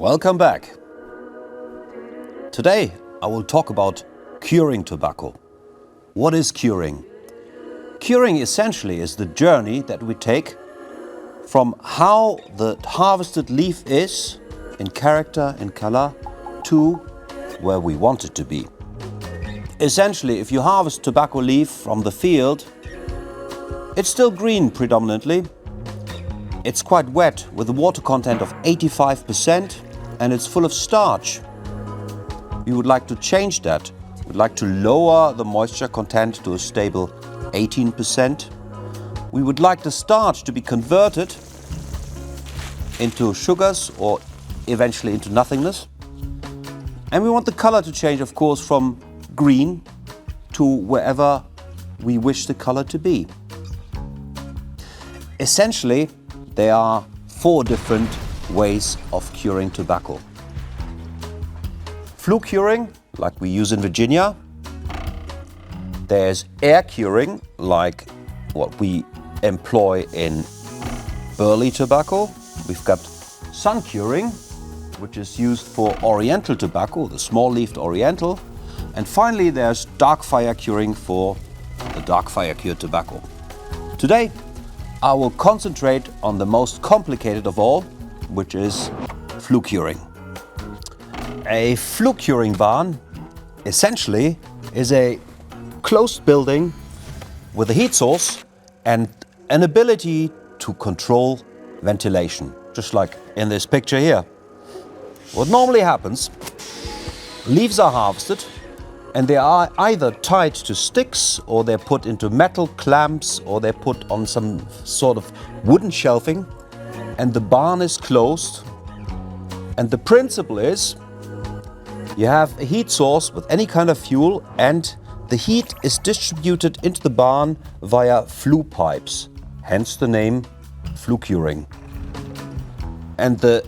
Welcome back. Today I will talk about curing tobacco. What is curing? Curing essentially is the journey that we take from how the harvested leaf is in character, in color, to where we want it to be. Essentially, if you harvest tobacco leaf from the field, it's still green predominantly. It's quite wet with a water content of 85% and it's full of starch. We would like to change that. We'd like to lower the moisture content to a stable 18%. We would like the starch to be converted into sugars or eventually into nothingness. And we want the color to change, of course, from green to wherever we wish the color to be. Essentially, there are 4 different ways of curing tobacco. Flue curing, like we use in Virginia. There's air curing, like what we employ in burley tobacco. We've got sun curing, which is used for oriental tobacco, the small-leafed oriental. And finally, there's dark fire curing for the dark fire cured tobacco. Today, I will concentrate on the most complicated of all, which is flue curing. A flue curing barn essentially is a closed building with a heat source and an ability to control ventilation, just like in this picture here. What normally happens, leaves are harvested and they are either tied to sticks or they're put into metal clamps or they're put on some sort of wooden shelving, and the barn is closed. And the principle is you have a heat source with any kind of fuel and the heat is distributed into the barn via flue pipes, hence the name flue curing. And the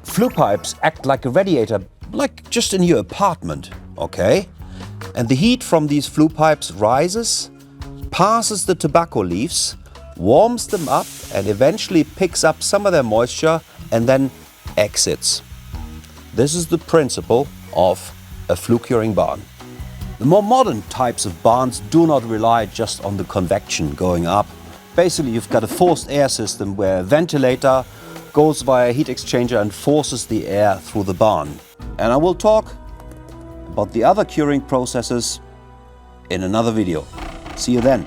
flue pipes act like a radiator, like just in your apartment, okay? And the heat from these flue pipes rises, passes the tobacco leaves, warms them up and eventually picks up some of their moisture and then exits. This is the principle of a flue curing barn. The more modern types of barns do not rely just on the convection going up. Basically, you've got a forced air system where a ventilator goes via a heat exchanger and forces the air through the barn. And I will talk about the other curing processes in another video. See you then.